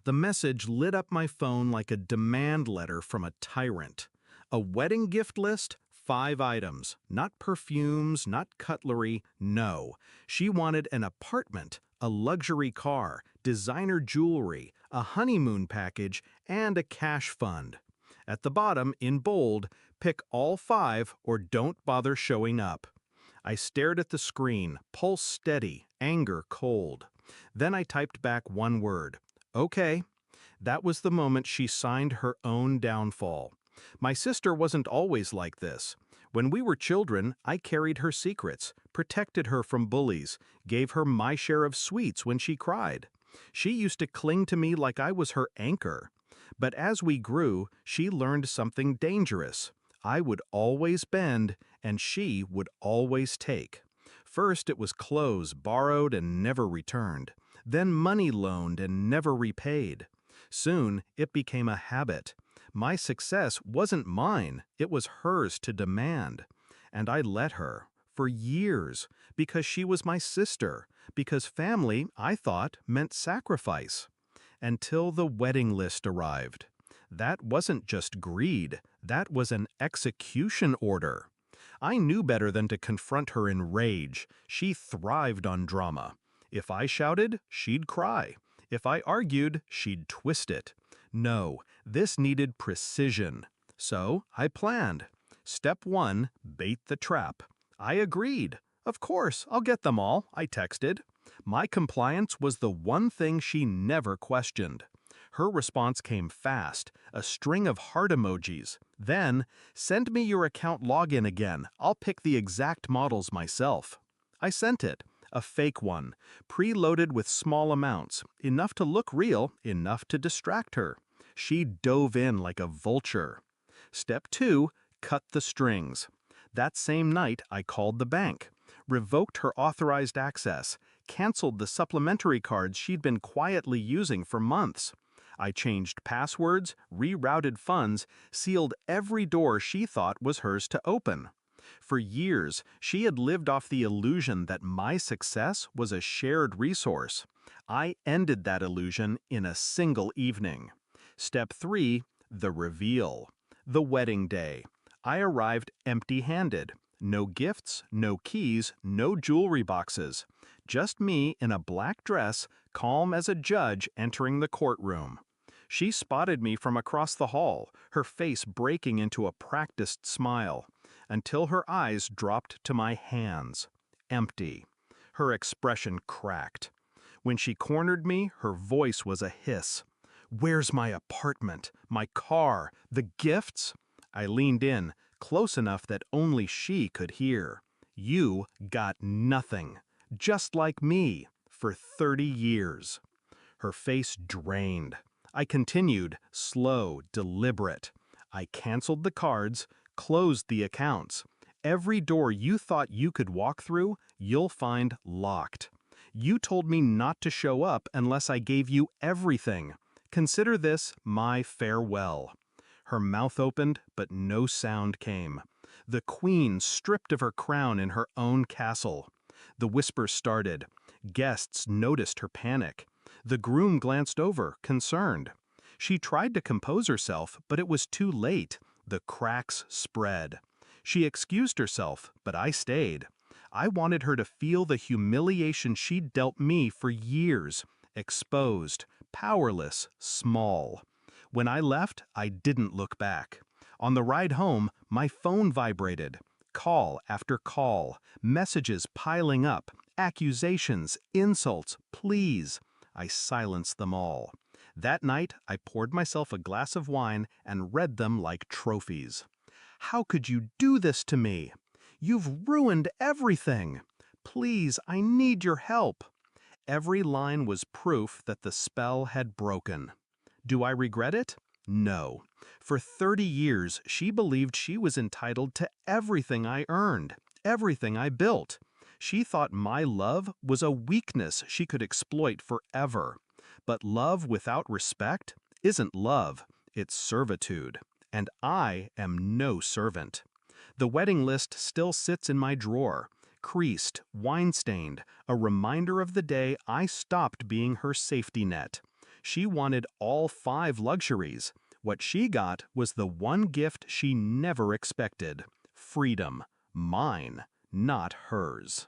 The message lit up my phone like a demand letter from a tyrant. A wedding gift list? 5 items. Not perfumes, not cutlery, no. She wanted an apartment, a luxury car, designer jewelry, a honeymoon package, and a cash fund. At the bottom, in bold, pick all 5 or don't bother showing up. I stared at the screen, pulse steady, anger cold. Then I typed back one word. Okay. That was the moment she signed her own downfall. My sister wasn't always like this. When we were children, I carried her secrets, protected her from bullies, gave her my share of sweets when she cried. She used to cling to me like I was her anchor. But as we grew, she learned something dangerous. I would always bend, and she would always take. First it was clothes borrowed and never returned, then money loaned and never repaid. Soon it became a habit. My success wasn't mine, it was hers to demand. And I let her, for years, because she was my sister, because family, I thought, meant sacrifice. Until the wedding list arrived. That wasn't just greed, that was an execution order. I knew better than to confront her in rage. She thrived on drama. If I shouted, she'd cry. If I argued, she'd twist it. No, this needed precision. So I planned. Step 1, bait the trap. I agreed. Of course, I'll get them all, I texted. My compliance was the one thing she never questioned. Her response came fast, a string of heart emojis. Then, send me your account login again. I'll pick the exact models myself. I sent it, a fake one, preloaded with small amounts, enough to look real, enough to distract her. She dove in like a vulture. Step 2, cut the strings. That same night, I called the bank, revoked her authorized access, canceled the supplementary cards she'd been quietly using for months. I changed passwords, rerouted funds, sealed every door she thought was hers to open. For years, she had lived off the illusion that my success was a shared resource. I ended that illusion in a single evening. Step 3, the reveal. The wedding day. I arrived empty-handed. No gifts, no keys, no jewelry boxes. Just me in a black dress, calm as a judge entering the courtroom. She spotted me from across the hall, her face breaking into a practiced smile, until her eyes dropped to my hands. Empty. Her expression cracked. When she cornered me, her voice was a hiss. "Where's my apartment? My car? The gifts?" I leaned in, close enough that only she could hear. "You got nothing. Just like me, for 30 years." Her face drained. I continued, slow, deliberate. I canceled the cards, closed the accounts. Every door you thought you could walk through, you'll find locked. You told me not to show up unless I gave you everything. Consider this my farewell. Her mouth opened, but no sound came. The queen stripped of her crown in her own castle. The whispers started. Guests noticed her panic. The groom glanced over, concerned. She tried to compose herself, but it was too late. The cracks spread. She excused herself, but I stayed. I wanted her to feel the humiliation she'd dealt me for years. Exposed, powerless, small. When I left, I didn't look back. On the ride home, my phone vibrated. Call after call, messages piling up, accusations, insults, pleas. I silenced them all. That night, I poured myself a glass of wine and read them like trophies. "How could you do this to me? You've ruined everything. Please, I need your help." Every line was proof that the spell had broken. Do I regret it? No. For 30 years, she believed she was entitled to everything I earned, everything I built. She thought my love was a weakness she could exploit forever. But love without respect isn't love, it's servitude. And I am no servant. The wedding list still sits in my drawer, creased, wine-stained, a reminder of the day I stopped being her safety net. She wanted all 5 luxuries. What she got was the one gift she never expected: freedom. Mine, not hers.